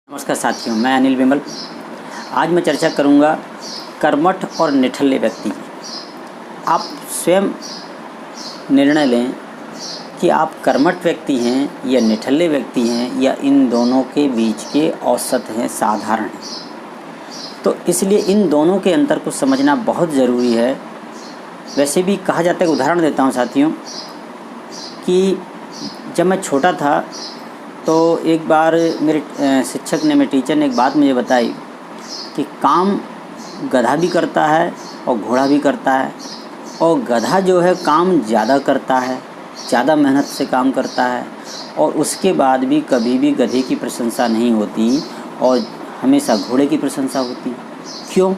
नमस्कार साथियों, मैं अनिल विमल। आज मैं चर्चा करूंगा कर्मठ और निठल्ले व्यक्ति की। आप स्वयं निर्णय लें कि आप कर्मठ व्यक्ति हैं या निठल्ले व्यक्ति हैं या इन दोनों के बीच के औसत हैं, साधारण हैं। तो इसलिए इन दोनों के अंतर को समझना बहुत ज़रूरी है। वैसे भी कहा जाता है, उदाहरण देता हूं साथियों, कि जब मैं छोटा था तो एक बार मेरे शिक्षक ने, मेरे टीचर ने एक बात मुझे बताई कि काम गधा भी करता है और घोड़ा भी करता है। और गधा जो है काम ज़्यादा करता है, ज़्यादा मेहनत से काम करता है और उसके बाद भी कभी भी गधे की प्रशंसा नहीं होती और हमेशा घोड़े की प्रशंसा होती। क्यों?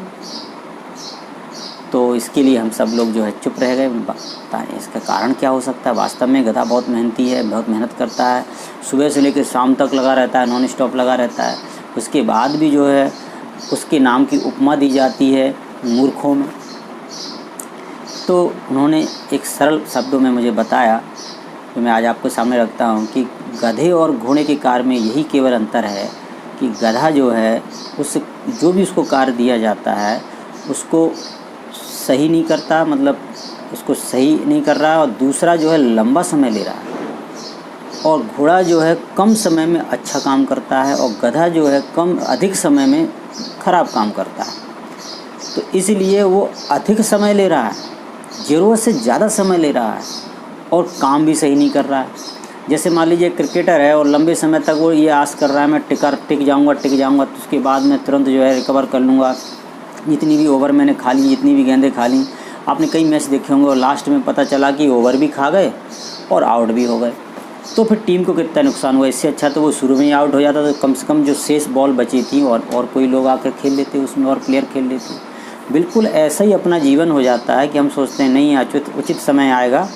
तो इसके लिए हम सब लोग जो है चुप रह गए। बताएं इसका कारण क्या हो सकता है। वास्तव में गधा बहुत मेहनती है, बहुत मेहनत करता है, सुबह से लेकर शाम तक लगा रहता है, नॉन स्टॉप लगा रहता है। उसके बाद भी जो है उसके नाम की उपमा दी जाती है मूर्खों में। तो उन्होंने एक सरल शब्दों में मुझे बताया, तो मैं आज आपको सामने रखता हूँ कि गधे और घोड़े के कार्य में यही केवल अंतर है कि गधा जो है उस जो भी उसको कार्य दिया जाता है उसको सही नहीं करता, मतलब उसको सही नहीं कर रहा, और दूसरा जो है लंबा समय ले रहा है। और घोड़ा जो है कम समय में अच्छा काम करता है और गधा जो है अधिक समय में ख़राब काम करता है। तो इसलिए वो अधिक समय ले रहा है, ज़रूरत से ज़्यादा समय ले रहा है और काम भी सही नहीं कर रहा है। जैसे मान लीजिए क्रिकेटर है और लंबे समय तक वो ये आस कर रहा है मैं टिक जाऊंगा तो उसके बाद मैं तुरंत जो है रिकवर कर लूँगा, जितनी भी ओवर मैंने खा ली, जितनी भी गेंदें खा ली। आपने कई मैच देखे होंगे और लास्ट में पता चला कि ओवर भी खा गए और आउट भी हो गए। तो फिर टीम को कितना नुकसान हुआ। इससे अच्छा तो वो शुरू में ही आउट हो जाता, तो कम से कम जो शेष बॉल बची थी और कोई लोग आकर खेल लेते उसमें, और प्लेयर खेल लेते। बिल्कुल ऐसा ही अपना जीवन हो जाता है कि हम सोचते हैं नहीं, उचित समय आएगा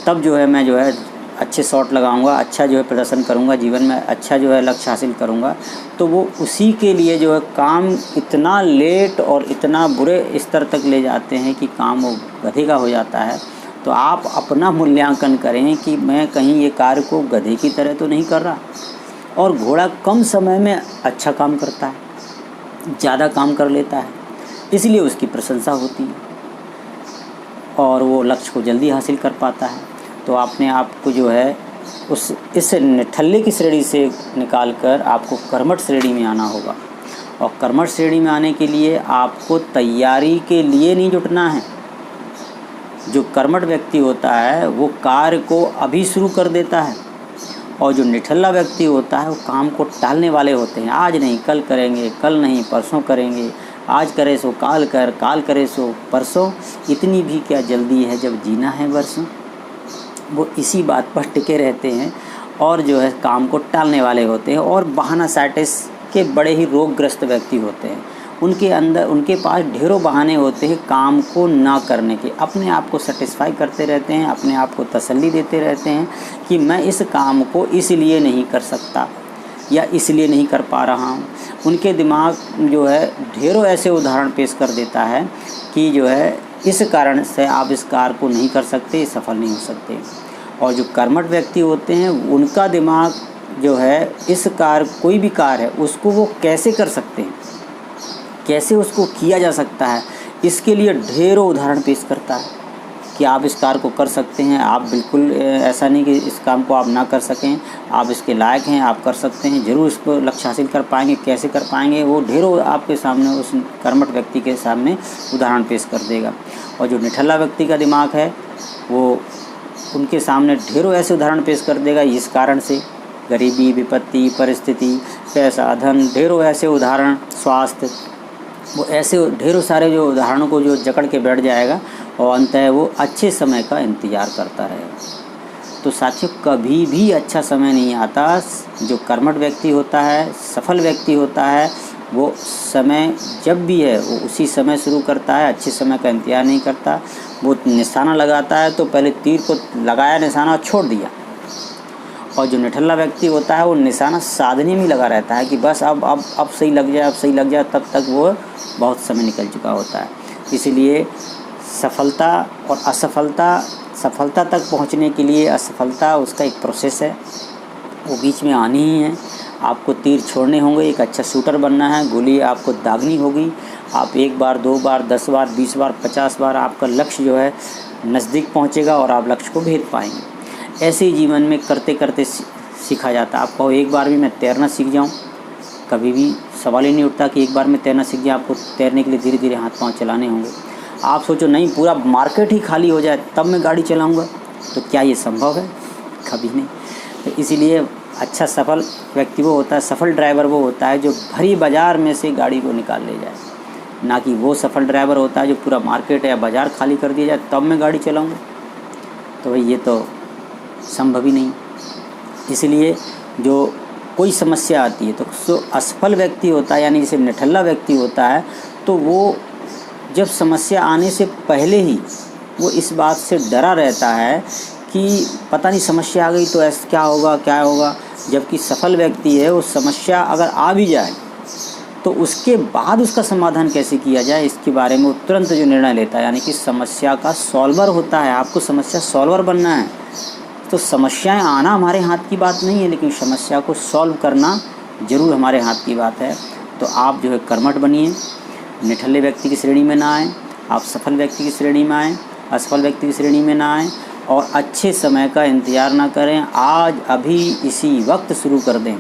तब जो है मैं जो है अच्छे शॉट लगाऊंगा, अच्छा जो है प्रदर्शन करूंगा, जीवन में अच्छा जो है लक्ष्य हासिल करूंगा। तो वो उसी के लिए जो है काम इतना लेट और इतना बुरे स्तर तक ले जाते हैं कि काम वो गधे का हो जाता है। तो आप अपना मूल्यांकन करें कि मैं कहीं ये कार्य को गधे की तरह तो नहीं कर रहा। और घोड़ा कम समय में अच्छा काम करता है, ज़्यादा काम कर लेता है, इसलिए उसकी प्रशंसा होती है और वो लक्ष्य को जल्दी हासिल कर पाता है। तो आपने आपको जो है इस निठल्ले की श्रेणी से निकालकर आपको कर्मठ श्रेणी में आना होगा। और कर्मठ श्रेणी में आने के लिए आपको तैयारी के लिए नहीं जुटना है। जो कर्मठ व्यक्ति होता है वो कार्य को अभी शुरू कर देता है, और जो निठल्ला व्यक्ति होता है वो काम को टालने वाले होते हैं। आज नहीं कल करेंगे, कल नहीं परसों करेंगे, आज करे सो काल कर, काल करे सो परसों, इतनी भी क्या जल्दी है जब जीना है बरसों। वो इसी बात पर टिके रहते हैं और जो है काम को टालने वाले होते हैं और बहाना साइटिस के बड़े ही रोगग्रस्त व्यक्ति होते हैं। उनके पास ढेरों बहाने होते हैं काम को ना करने के। अपने आप को सेटिस्फाई करते रहते हैं, अपने आप को तसल्ली देते रहते हैं कि मैं इस काम को इसलिए नहीं कर सकता या इसलिए नहीं कर पा रहा हूँ। उनके दिमाग जो है ढेरों ऐसे उदाहरण पेश कर देता है कि जो है इस कारण से आप इस कार्य को नहीं कर सकते, सफल नहीं हो सकते। और जो कर्मठ व्यक्ति होते हैं उनका दिमाग जो है इस कार्य, कोई भी कार्य है उसको वो कैसे कर सकते हैं, कैसे उसको किया जा सकता है, इसके लिए ढेरों उदाहरण पेश करता है कि आप इस कार्य को कर सकते हैं। आप बिल्कुल ऐसा नहीं कि इस काम को आप ना कर सकें, आप इसके लायक हैं, आप कर सकते हैं, ज़रूर इसको लक्ष्य हासिल कर पाएंगे। कैसे कर पाएंगे वो ढेरों आपके सामने, उस कर्मठ व्यक्ति के सामने उदाहरण पेश कर देगा। और जो निठल्ला व्यक्ति का दिमाग है वो उनके सामने ढेरों ऐसे उदाहरण पेश कर देगा। इस कारण से गरीबी, विपत्ति, परिस्थिति, पैसा, धन, ढेरों ऐसे उदाहरण, स्वास्थ्य, वो ऐसे ढेरों सारे जो उदाहरणों को जो जकड़ के बैठ जाएगा और अंततः वो अच्छे समय का इंतज़ार करता रहेगा। तो साथियों, कभी भी अच्छा समय नहीं आता। जो कर्मठ व्यक्ति होता है, सफल व्यक्ति होता है, वो समय जब भी है वो उसी समय शुरू करता है, अच्छे समय का इंतज़ार नहीं करता। वो निशाना लगाता है तो पहले तीर को लगाया निशाना छोड़ दिया। और जो निठल्ला व्यक्ति होता है वो निशाना साधने में लगा रहता है कि बस अब सही लग जाए, अब सही लग जाए, तब तक वो बहुत समय निकल चुका होता है। इसीलिए सफलता और असफलता, सफलता तक पहुंचने के लिए असफलता उसका एक प्रोसेस है, वो बीच में आनी ही है। आपको तीर छोड़ने होंगे, एक अच्छा शूटर बनना है, गोली आपको दागनी होगी। आप 1 बार 2 बार 10 बार 20 बार 50 बार आपका लक्ष्य जो है नज़दीक पहुंचेगा और आप लक्ष्य को भेद पाएंगे। ऐसे ही जीवन में करते करते सीखा जाता है। आप कहो एक बार भी मैं तैरना सीख जाऊं, कभी भी सवाल ही नहीं उठता कि एक बार में तैरना सीख जाए। आपको तैरने के लिए धीरे धीरे हाथ पांव चलाने होंगे। आप सोचो नहीं पूरा मार्केट ही खाली हो जाए तब मैं गाड़ी चलाऊँगा, तो क्या ये संभव है? कभी नहीं। तो इसीलिए अच्छा सफल व्यक्ति वो होता है, सफल ड्राइवर वो होता है जो भरी बाज़ार में से गाड़ी को निकाल ले जाए, ना कि वो सफल ड्राइवर होता है जो पूरा मार्केट या बाज़ार खाली कर दिया जाए तब मैं गाड़ी चलाऊँगा। तो भाई ये तो संभव ही नहीं। इसलिए जो कोई समस्या आती है तो जो असफल व्यक्ति होता है, यानी जैसे निठल्ला व्यक्ति होता है, तो वो जब समस्या आने से पहले ही वो इस बात से डरा रहता है कि पता नहीं समस्या आ गई तो ऐसा क्या होगा। जबकि सफल व्यक्ति है, वो समस्या अगर आ भी जाए तो उसके बाद उसका समाधान कैसे किया जाए इसके बारे में वो तुरंत जो निर्णय लेता है, यानी कि समस्या का सॉल्वर होता है। आपको समस्या सॉल्वर बनना है। तो समस्याएं आना हमारे हाथ की बात नहीं है, लेकिन समस्या को सॉल्व करना ज़रूर हमारे हाथ की बात है। तो आप जो है कर्मठ बनिए, निठल्ले व्यक्ति की श्रेणी में ना आएँ, आप सफल व्यक्ति की श्रेणी में आएँ, असफल व्यक्ति की श्रेणी में ना आएँ, और अच्छे समय का इंतज़ार ना करें। आज अभी इसी वक्त शुरू कर दें,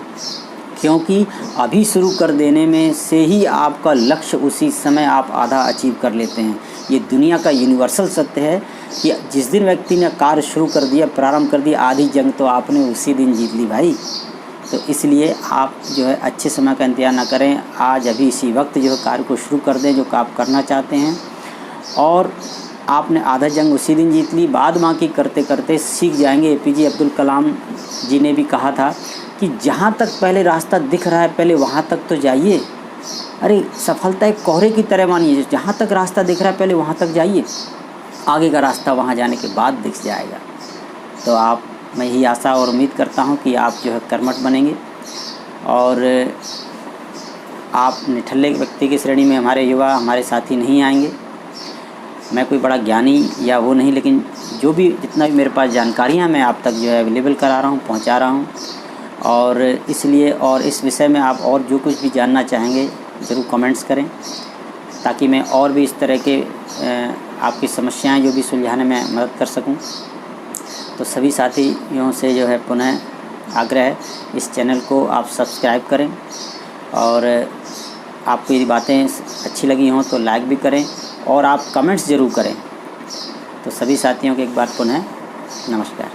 क्योंकि अभी शुरू कर देने में से ही आपका लक्ष्य उसी समय आप आधा अचीव कर लेते हैं। ये दुनिया का यूनिवर्सल सत्य है कि जिस दिन व्यक्ति ने कार्य शुरू कर दिया, प्रारंभ कर दिया, आधी जंग तो आपने उसी दिन जीत ली भाई। तो इसलिए आप जो है अच्छे समय का इंतज़ार ना करें, आज अभी इसी वक्त जो है कार्य को शुरू कर दें जो आप करना चाहते हैं। और आपने आधा जंग उसी दिन जीत ली, बाद बाकी करते करते सीख जाएंगे। APJ अब्दुल कलाम जी ने भी कहा था कि जहाँ तक पहले रास्ता दिख रहा है पहले वहाँ तक तो जाइए। अरे सफलता एक कोहरे की तरह मानिए, जहाँ तक रास्ता दिख रहा है पहले वहाँ तक जाइए, आगे का रास्ता वहाँ जाने के बाद दिख जाएगा। तो मैं यही आशा और उम्मीद करता हूँ कि आप जो है कर्मठ बनेंगे और आप निठल्ले व्यक्ति की श्रेणी में हमारे युवा, हमारे साथी नहीं आएंगे। मैं कोई बड़ा ज्ञानी या वो नहीं, लेकिन जो भी जितना भी मेरे पास जानकारियाँ मैं आप तक जो है अवेलेबल करा रहा हूँ, पहुँचा रहा हूँ। और इसलिए और इस विषय में आप और जो कुछ भी जानना चाहेंगे ज़रूर कमेंट्स करें, ताकि मैं और भी इस तरह के आपकी समस्याएं जो भी सुलझाने में मदद कर सकूं। तो सभी साथियों से जो है पुनः आग्रह है, इस चैनल को आप सब्सक्राइब करें, और आपको यदि बातें अच्छी लगी हों तो लाइक भी करें और आप कमेंट्स ज़रूर करें। तो सभी साथियों को एक बार पुनः नमस्कार।